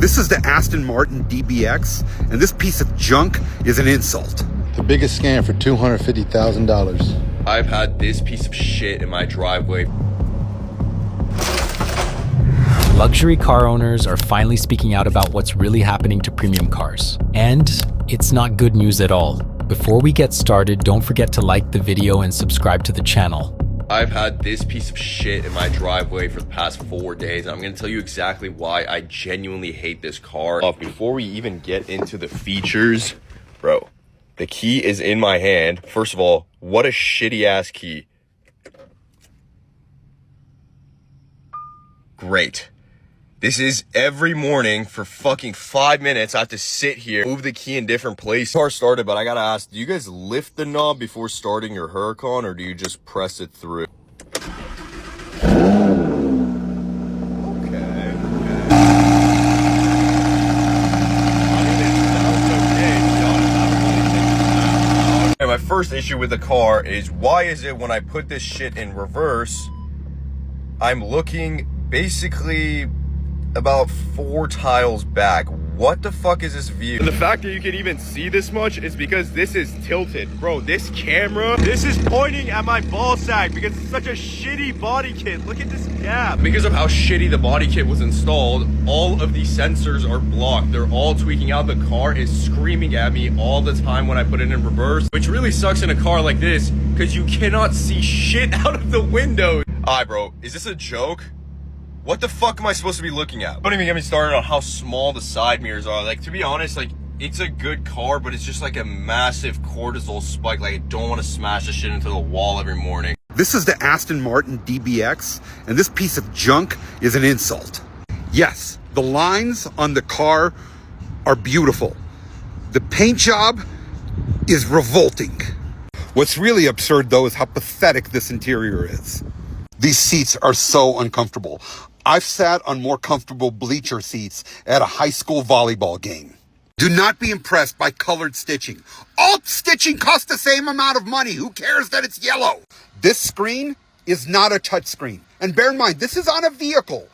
This is the Aston Martin DBX, and this piece of junk is an insult. The biggest scam for $250,000. I've had this piece of shit in my driveway. Luxury car owners are finally speaking out about what's really happening to premium cars. And it's not good news at all. Before we get started, don't forget to like the video and subscribe to the channel. I've had this piece of shit in my driveway for the past 4 days, and I'm going to tell you exactly why I genuinely hate this car. Before we even get into the features, bro, the key is in my hand. First of all, what a shitty ass key. Great. This is every morning for fucking 5 minutes. I have to sit here, move the key in different places. Car started, but I gotta ask, do you guys lift the knob before starting your Huracan, or do you just press it through? Okay. My first issue with the car is, why is it when I put this shit in reverse, I'm looking basically about 4 tiles back? What the fuck is this view? And the fact that you can even see this much is because this is tilted. Bro, this camera, this is pointing at my ball sack because it's such a shitty body kit. Look at this gap. Because of how shitty the body kit was installed, all of these sensors are blocked. They're all tweaking out. The car is screaming at me all the time when I put it in reverse, which really sucks in a car like this because you cannot see shit out of the window. Alright, bro, is this a joke? What the fuck am I supposed to be looking at? Don't even get me started on how small the side mirrors are. Like, to be honest, like, it's a good car, but it's just like a massive cortisol spike. Like, I don't want to smash this shit into the wall every morning. This is the Aston Martin DBX, and this piece of junk is an insult. Yes, the lines on the car are beautiful. The paint job is revolting. What's really absurd, though, is how pathetic this interior is. These seats are so uncomfortable. I've sat on more comfortable bleacher seats at a high school volleyball game. Do not be impressed by colored stitching. All stitching costs the same amount of money. Who cares that it's yellow? This screen is not a touch screen. And bear in mind, this is on a vehicle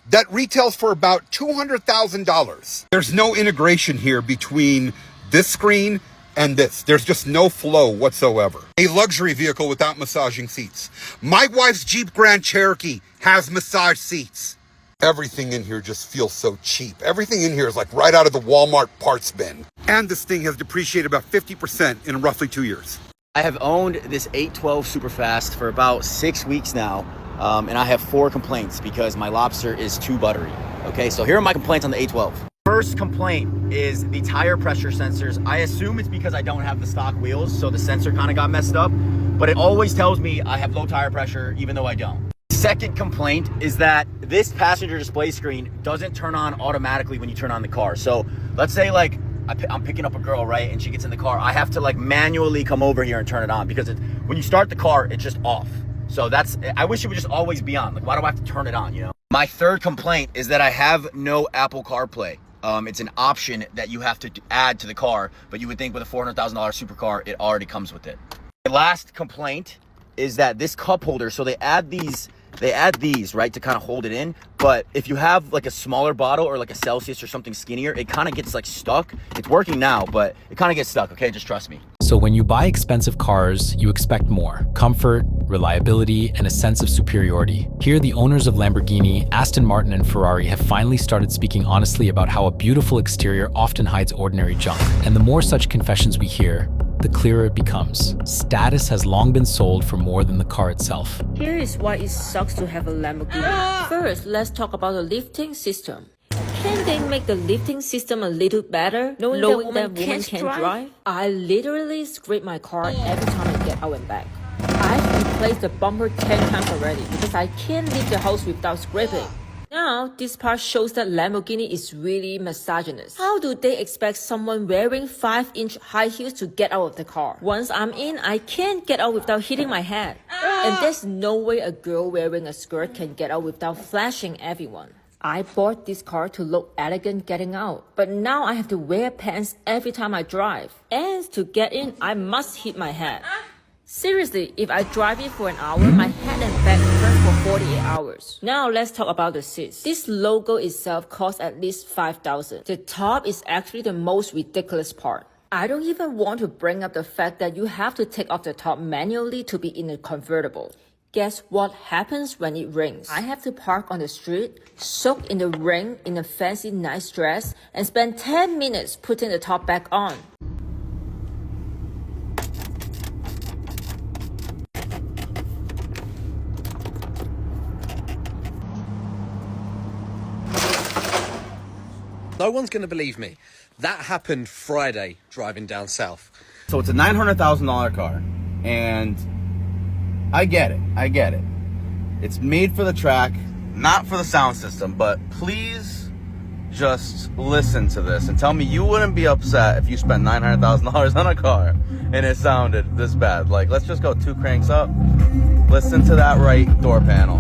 that retails for about $200,000. There's no integration here between this screen and this. There's just no flow whatsoever. A luxury vehicle without massaging seats. My wife's Jeep Grand Cherokee has massage seats. Everything in here just feels so cheap. Everything in here is like right out of the Walmart parts bin. And this thing has depreciated about 50% in roughly 2 years. I have owned this 812 Superfast for about 6 weeks now, and I have 4 complaints because my lobster is too buttery. Okay, so here are my complaints on the 812. First complaint is the tire pressure sensors. I assume it's because I don't have the stock wheels, so the sensor kind of got messed up, but it always tells me I have low tire pressure even though I don't. Second complaint is that this passenger display screen doesn't turn on automatically when you turn on the car. So let's say like I'm picking up a girl, right, and she gets in the car. I have to like manually come over here and turn it on because when you start the car, it's just off. So I wish it would just always be on. Like, why do I have to turn it on, you know? My third complaint is that I have no Apple CarPlay. It's an option that you have to add to the car, but you would think with a $400,000 supercar, it already comes with it. My last complaint is that this cup holder, so they add these, right, to kind of hold it in. But if you have like a smaller bottle or like a Celsius or something skinnier, it kind of gets like stuck. It's working now, but it kind of gets stuck, okay? Just trust me. So when you buy expensive cars, you expect more: comfort, reliability, and a sense of superiority. Here, the owners of Lamborghini, Aston Martin, and Ferrari have finally started speaking honestly about how a beautiful exterior often hides ordinary junk. And the more such confessions we hear, the clearer it becomes. Status has long been sold for more than the car itself. Here is why it sucks to have a Lamborghini. First, let's talk about the lifting system. Can they make the lifting system a little better, knowing that women can't drive? I literally scrape my car every time I get out and back. I've replaced the bumper 10 times already because I can't leave the house without scraping. Now, this part shows that Lamborghini is really misogynist. How do they expect someone wearing 5-inch high heels to get out of the car? Once I'm in, I can't get out without hitting my head. And there's no way a girl wearing a skirt can get out without flashing everyone. I bought this car to look elegant getting out, but now I have to wear pants every time I drive. And to get in, I must hit my head. Seriously, if I drive it for an hour, my head and back hurt for 48 hours. Now let's talk about the seats. This logo itself costs at least $5,000. The top is actually the most ridiculous part. I don't even want to bring up the fact that you have to take off the top manually to be in a convertible. Guess what happens when it rains? I have to park on the street, soak in the rain in a fancy nice dress, and spend 10 minutes putting the top back on. No one's going to believe me. That happened Friday driving down south. So it's a $900,000 car, and I get it. It's made for the track, not for the sound system, but please just listen to this and tell me you wouldn't be upset if you spent $900,000 on a car and it sounded this bad. Like, let's just go 2 cranks up. Listen to that right door panel.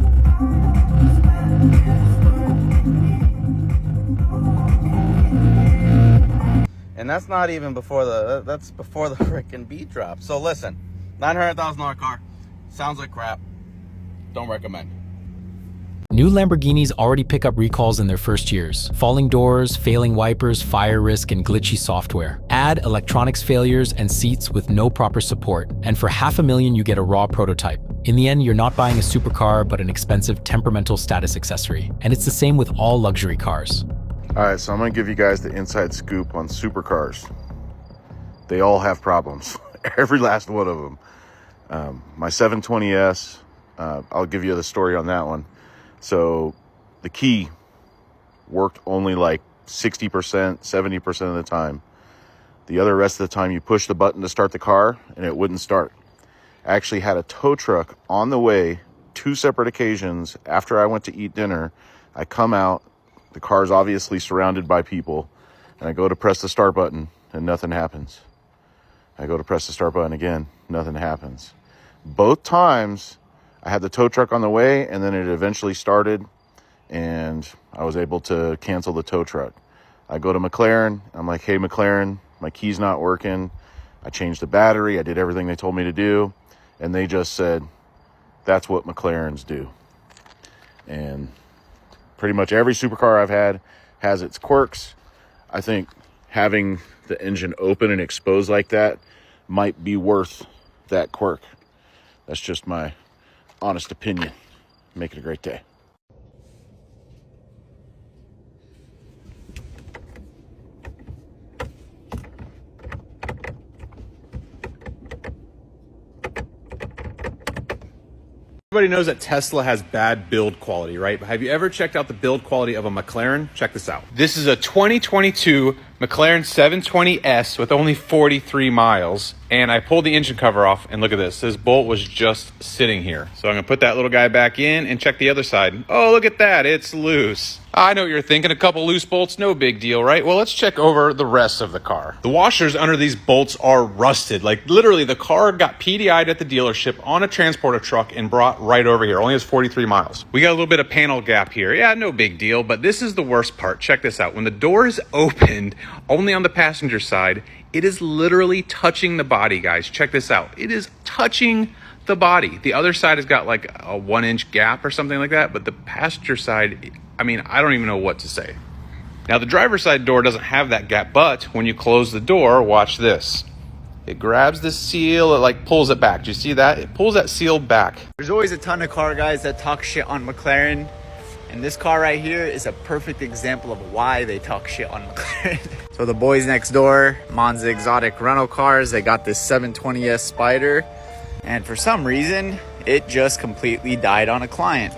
And that's not even before that's before the freaking beat drop. So listen, $900,000 car, sounds like crap. Don't recommend. New Lamborghinis already pick up recalls in their first years. Falling doors, failing wipers, fire risk, and glitchy software. Add electronics failures and seats with no proper support. And for $500,000, you get a raw prototype. In the end, you're not buying a supercar, but an expensive temperamental status accessory. And it's the same with all luxury cars. All right, so I'm gonna give you guys the inside scoop on supercars. They all have problems, every last one of them. My 720S, I'll give you the story on that one. So the key worked only like 60%, 70% of the time. The other rest of the time you push the button to start the car and it wouldn't start. I actually had a tow truck on the way 2 separate occasions after I went to eat dinner. I come out, the car's obviously surrounded by people, and I go to press the start button and nothing happens. I go to press the start button again, nothing happens. Both times I had the tow truck on the way, and then it eventually started and I was able to cancel the tow truck. I go to McLaren, I'm like, hey McLaren, my key's not working. I changed the battery, I did everything they told me to do, and they just said, that's what McLarens do. And pretty much every supercar I've had has its quirks. I think having the engine open and exposed like that might be worth that quirk. That's just my honest opinion. Make it a great day. Everybody knows that Tesla has bad build quality, right? But have you ever checked out the build quality of a McLaren? Check this out. This is a 2022 McLaren 720S with only 43 miles. And I pulled the engine cover off and look at this. This bolt was just sitting here. So I'm gonna put that little guy back in and check the other side. Oh, look at that, it's loose. I know what you're thinking, a couple loose bolts, no big deal, right? Well, let's check over the rest of the car. The washers under these bolts are rusted. Like literally the car got PDI'd at the dealership on a transporter truck and brought right over here. Only has 43 miles. We got a little bit of panel gap here. Yeah, no big deal, but this is the worst part. Check this out. When the door is opened, only on the passenger side, it is literally touching the body, guys. Check this out. It is touching the body. The other side has got like a 1-inch gap or something like that, but the passenger side, I mean, I don't even know what to say. Now, the driver's side door doesn't have that gap, but when you close the door, watch this. It grabs the seal, it like pulls it back. Do you see that? It pulls that seal back. There's always a ton of car guys that talk shit on McLaren, and this car right here is a perfect example of why they talk shit on McLaren. So the boys next door, Monza Exotic rental cars, they got this 720S Spider, and for some reason, it just completely died on a client.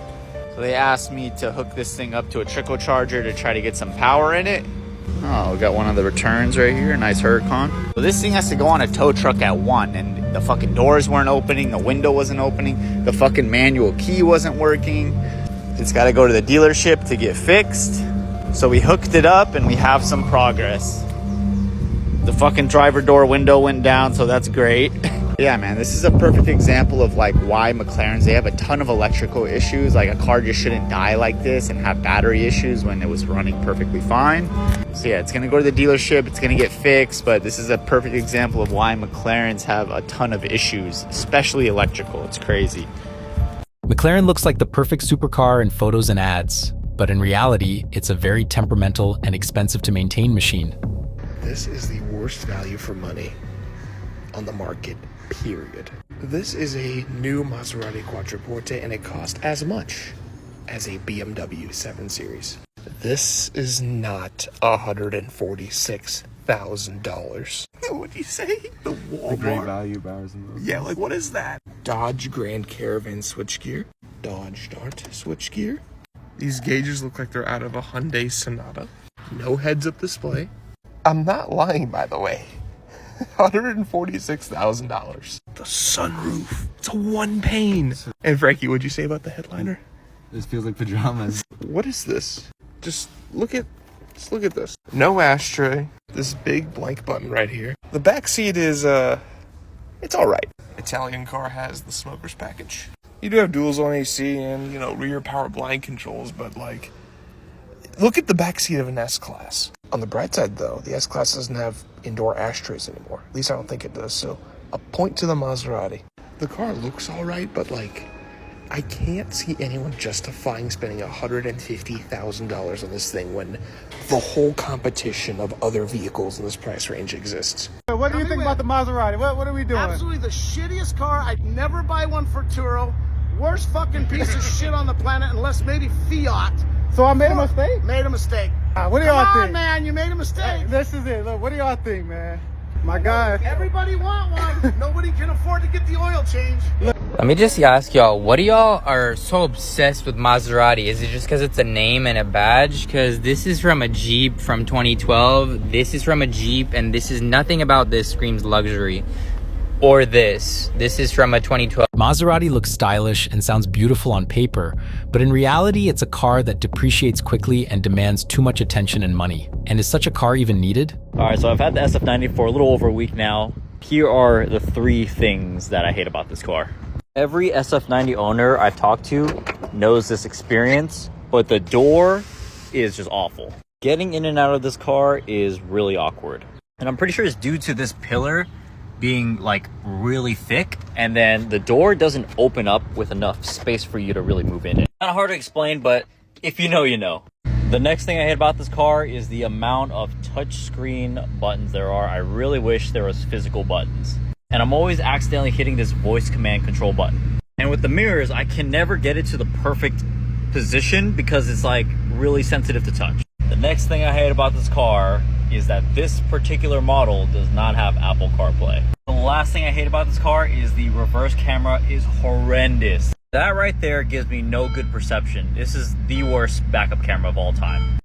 So they asked me to hook this thing up to a trickle charger to try to get some power in it. Oh, we got one of the returns right here, nice Huracan. So this thing has to go on a tow truck at 1, and the fucking doors weren't opening, the window wasn't opening, the fucking manual key wasn't working. It's got to go to the dealership to get fixed. So we hooked it up and we have some progress. The fucking driver door window went down, so that's great. Yeah, man, this is a perfect example of like why McLarens, they have a ton of electrical issues. Like a car just shouldn't die like this and have battery issues when it was running perfectly fine. So yeah, it's gonna go to the dealership, it's gonna get fixed, but this is a perfect example of why McLarens have a ton of issues, especially electrical. It's crazy. McLaren looks like the perfect supercar in photos and ads, but in reality, it's a very temperamental and expensive to maintain machine. This is the worst value for money on the market, period. This is a new Maserati Quattroporte and it cost as much as a BMW 7 Series. This is not $146,000. What do you say? The Walmart? The great value bars. Yeah, like what is that? Dodge Grand Caravan switchgear. Dodge Dart switchgear. These gauges look like they're out of a Hyundai Sonata. No heads-up display. I'm not lying, by the way. $146,000. The sunroof. It's a one pane. And Frankie, what'd you say about the headliner? This feels like pajamas. What is this? Just look at this. No ashtray. This big blank button right here. The back seat is it's all right. Italian car has the smoker's package. You do have dual zone AC and, you know, rear power blind controls, but like, look at the back seat of an S-Class. On the bright side though, the S-Class doesn't have indoor ashtrays anymore. At least I don't think it does, so a point to the Maserati. The car looks all right, but like, I can't see anyone justifying spending $150,000 on this thing when the whole competition of other vehicles in this price range exists. What do you think about the Maserati? What are we doing? Absolutely the shittiest car. I'd never buy one for Turo. Worst fucking piece of shit on the planet, unless maybe Fiat. So I made a mistake? Made a mistake. What do y'all think? Come on, man, you made a mistake. Hey, this is it. Look, what do y'all think, man? My guy. Everybody want one. Nobody can afford to get the oil change. Let me just ask y'all, what do y'all are so obsessed with Maserati? Is it just because it's a name and a badge? Because this is from a Jeep from 2012. This is from a Jeep, and this is nothing about this screams luxury. Or this is from a 2012. Maserati looks stylish and sounds beautiful on paper, but in reality, it's a car that depreciates quickly and demands too much attention and money. And is such a car even needed? All right, so I've had the SF90 for a little over a week now. Here are the 3 things that I hate about this car. Every SF90 owner I've talked to knows this experience, but the door is just awful. Getting in and out of this car is really awkward. And I'm pretty sure it's due to this pillar being like really thick, and then the door doesn't open up with enough space for you to really move in it. Kind of hard to explain, but if you know, you know. The next thing I hate about this car is the amount of touchscreen buttons there are. I really wish there was physical buttons. And I'm always accidentally hitting this voice command control button. And with the mirrors, I can never get it to the perfect position because it's like really sensitive to touch. The next thing I hate about this car is that this particular model does not have Apple CarPlay. The last thing I hate about this car is the reverse camera is horrendous. That right there gives me no good perception. This is the worst backup camera of all time.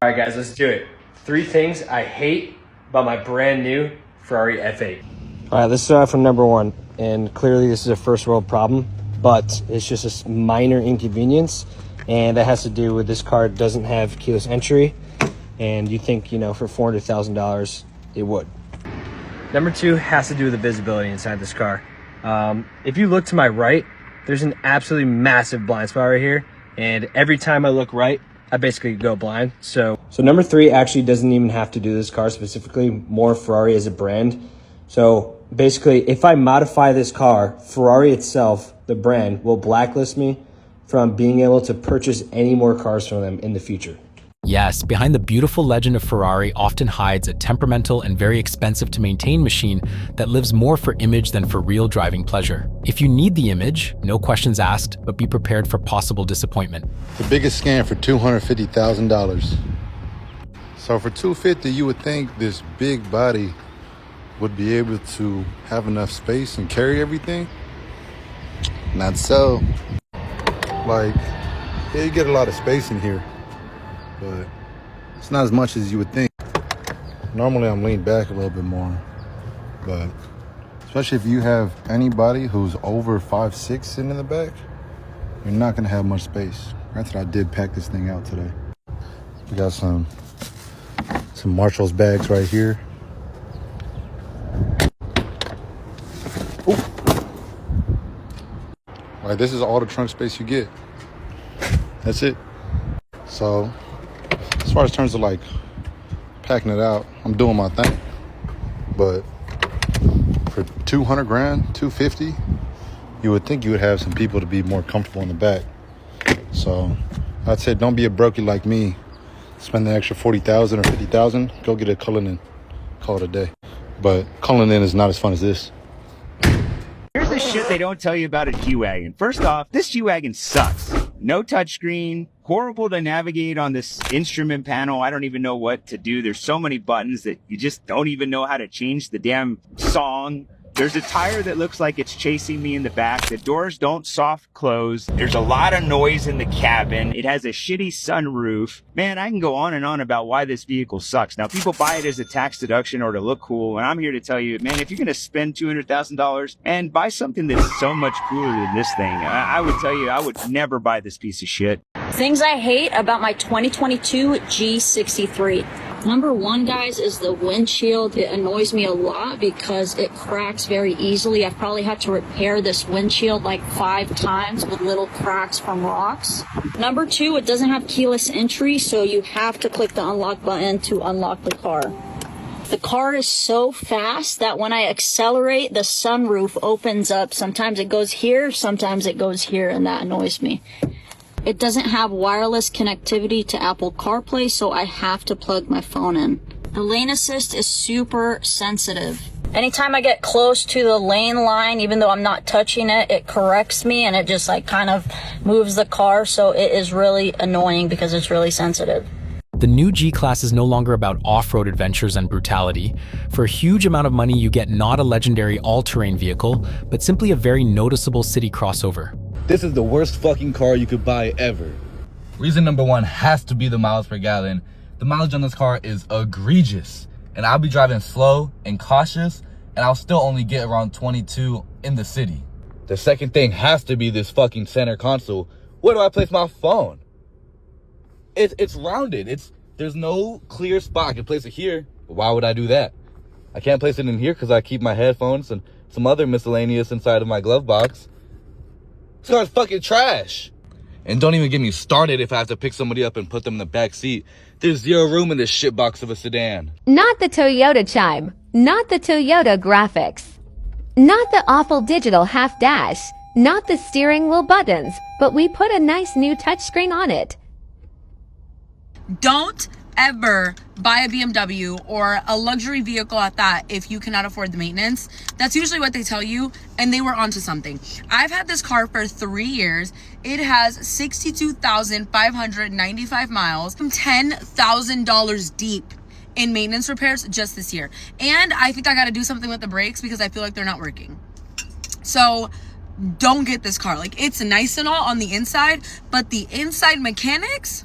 All right, guys, let's do it. 3 things I hate about my brand new Ferrari F8. All right, let's start from number 1. And clearly this is a first world problem, but it's just a minor inconvenience. And that has to do with this car doesn't have keyless entry. And you think, you know, for $400,000, it would. Number 2 has to do with the visibility inside this car. If you look to my right, there's an absolutely massive blind spot right here. And every time I look right, I basically go blind. So number 3 actually doesn't even have to do this car specifically, more Ferrari as a brand. So basically, if I modify this car, Ferrari itself, the brand, will blacklist me from being able to purchase any more cars from them in the future. Yes, behind the beautiful legend of Ferrari often hides a temperamental and very expensive to maintain machine that lives more for image than for real driving pleasure. If you need the image, no questions asked, but be prepared for possible disappointment. The biggest scam for $250,000. So for $250,000, you would think this big body would be able to have enough space and carry everything. Not so. Like, yeah, you get a lot of space in here, but it's not as much as you would think. Normally I'm leaned back a little bit more, but especially if you have anybody who's over 5'6" sitting in the back, you're not gonna have much space. Granted, I did pack this thing out today. We got some Marshall's bags right here. Ooh. Like, this is all the trunk space you get. That's it. So as far as terms of like packing it out, I'm doing my thing. But for 200 grand, 250, you would think you would have some people to be more comfortable in the back. So I'd say don't be a brokey like me. Spend the extra 40,000 or 50,000. Go get a Cullinan. Call it a day. But Cullinan is not as fun as this. Here's the shit they don't tell you about a G-Wagon. First off, this G-Wagon sucks. No touchscreen, horrible to navigate on this instrument panel. I don't even know what to do. There's so many buttons that you just don't even know how to change the damn song. There's a tire that looks like it's chasing me in the back. The doors don't soft close. There's a lot of noise in the cabin. It has a shitty sunroof. Man, I can go on and on about why this vehicle sucks. Now, people buy it as a tax deduction or to look cool, and I'm here to tell you, man, if you're going to spend $200,000 and buy something that's so much cooler than this thing, I would tell you, I would never buy this piece of shit. Things I hate about my 2022 G63. Number one, guys, is the windshield. It annoys me a lot because it cracks very easily. I've probably had to repair this windshield like 5 times with little cracks from rocks. Number two, it doesn't have keyless entry, so you have to click the unlock button to unlock the car. The car is so fast that when I accelerate, the sunroof opens up. Sometimes it goes here, sometimes it goes here, and that annoys me. It doesn't have wireless connectivity to Apple CarPlay, so I have to plug my phone in. The lane assist is super sensitive. Anytime I get close to the lane line, even though I'm not touching it, it corrects me and it just like kind of moves the car, so it is really annoying because it's really sensitive. The new G-Class is no longer about off-road adventures and brutality. For a huge amount of money, you get not a legendary all-terrain vehicle, but simply a very noticeable city crossover. This is the worst fucking car you could buy ever. Reason number one has to be the miles per gallon. The mileage on this car is egregious. And I'll be driving slow and cautious, and I'll still only get around 22 in the city. The second thing has to be this fucking center console. Where do I place my phone? It's rounded. There's no clear spot. I can place it here, but why would I do that? I can't place it in here because I keep my headphones and some other miscellaneous inside of my glove box. This car's fucking trash. And don't even get me started if I have to pick somebody up and put them in the back seat. There's zero room in this shitbox of a sedan. Not the Toyota chime. Not the Toyota graphics. Not the awful digital half dash. Not the steering wheel buttons. But we put a nice new touchscreen on it. Don't ever buy a BMW or a luxury vehicle at that if you cannot afford the maintenance. That's usually what they tell you, and they were onto something. I've had this car for 3 years. It has 62,595 miles. I'm $10,000 deep in maintenance repairs just this year. And I think I got to do something with the brakes because I feel like they're not working. So don't get this car. Like, it's nice and all on the inside, but the inside mechanics,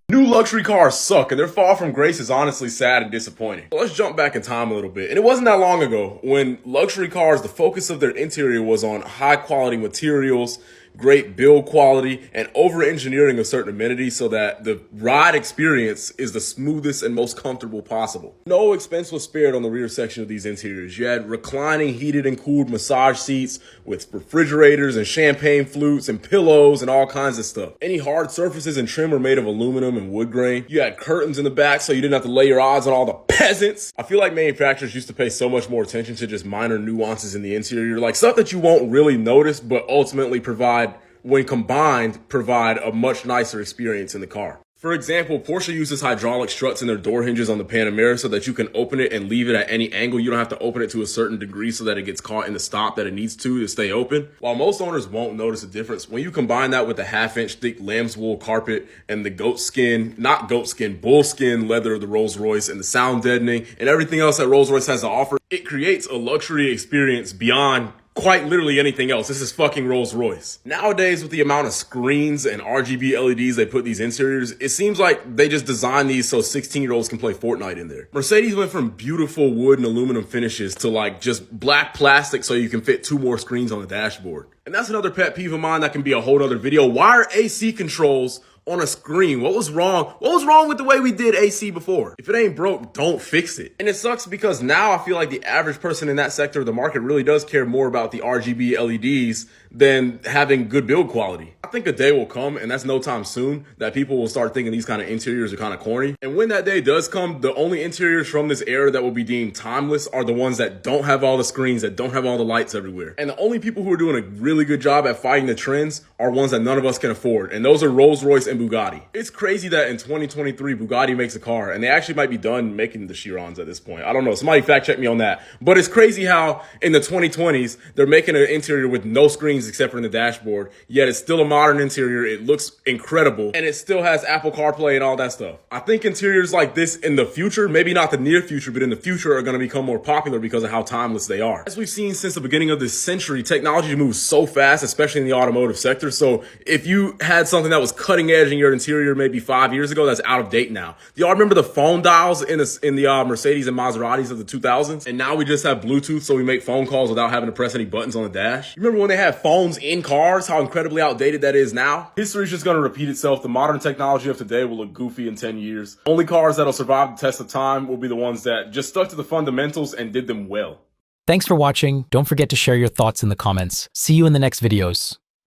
New luxury cars suck, and their fall from grace is honestly sad and disappointing. But let's jump back in time a little bit. And it wasn't that long ago when luxury cars, the focus of their interior was on high quality materials, great build quality, and over-engineering of certain amenities so that the ride experience is the smoothest and most comfortable possible. No expense was spared on the rear section of these interiors. You had reclining, heated, and cooled massage seats with refrigerators and champagne flutes and pillows and all kinds of stuff. Any hard surfaces and trim were made of aluminum and wood grain. You had curtains in the back so you didn't have to lay your odds on all the peasants. I feel like manufacturers used to pay so much more attention to just minor nuances in the interior, like stuff that you won't really notice, but ultimately when combined, provide a much nicer experience in the car. For example, Porsche uses hydraulic struts in their door hinges on the Panamera so that you can open it and leave it at any angle. You don't have to open it to a certain degree so that it gets caught in the stop that it needs to stay open. While most owners won't notice a difference, when you combine that with the 1/2-inch thick lamb's wool carpet and the bullskin leather of the Rolls-Royce and the sound deadening and everything else that Rolls-Royce has to offer, it creates a luxury experience beyond quite literally anything else. This is fucking Rolls-Royce. Nowadays, with the amount of screens and RGB LEDs they put these interiors, it seems like they just designed these so 16-year-olds can play Fortnite in there. Mercedes went from beautiful wood and aluminum finishes to like just black plastic so you can fit 2 more screens on the dashboard. And that's another pet peeve of mine that can be a whole other video. Why are AC controls on a screen? What was wrong? What was wrong with the way we did AC before? If it ain't broke, don't fix it. And it sucks because now I feel like the average person in that sector of the market really does care more about the RGB LEDs than having good build quality. I think a day will come, and that's no time soon, that people will start thinking these kind of interiors are kind of corny. And when that day does come, the only interiors from this era that will be deemed timeless are the ones that don't have all the screens, that don't have all the lights everywhere. And the only people who are doing a really good job at fighting the trends are ones that none of us can afford, and those are Rolls-Royce and Bugatti. It's crazy that in 2023, Bugatti makes a car, and they actually might be done making the Chirons at this point. I don't know. Somebody fact check me on that. But it's crazy how in the 2020s, they're making an interior with no screens except for in the dashboard, yet it's still a modern interior. It looks incredible, and it still has Apple CarPlay and all that stuff. I think interiors like this in the future, maybe not the near future, but in the future are going to become more popular because of how timeless they are. As we've seen since the beginning of this century, technology moves so fast, especially in the automotive sector. So if you had something that was cutting edge in your interior maybe 5 years ago, that's out of date now. Do y'all remember the phone dials in the Mercedes and Maseratis of the 2000s? And now we just have Bluetooth, so we make phone calls without having to press any buttons on the dash. You remember when they had phones in cars, how incredibly outdated that is now? History is just going to repeat itself. The modern technology of today will look goofy in 10 years. Only cars that'll survive the test of time will be the ones that just stuck to the fundamentals and did them well. Thanks for watching. Don't forget to share your thoughts in the comments. See you in the next videos.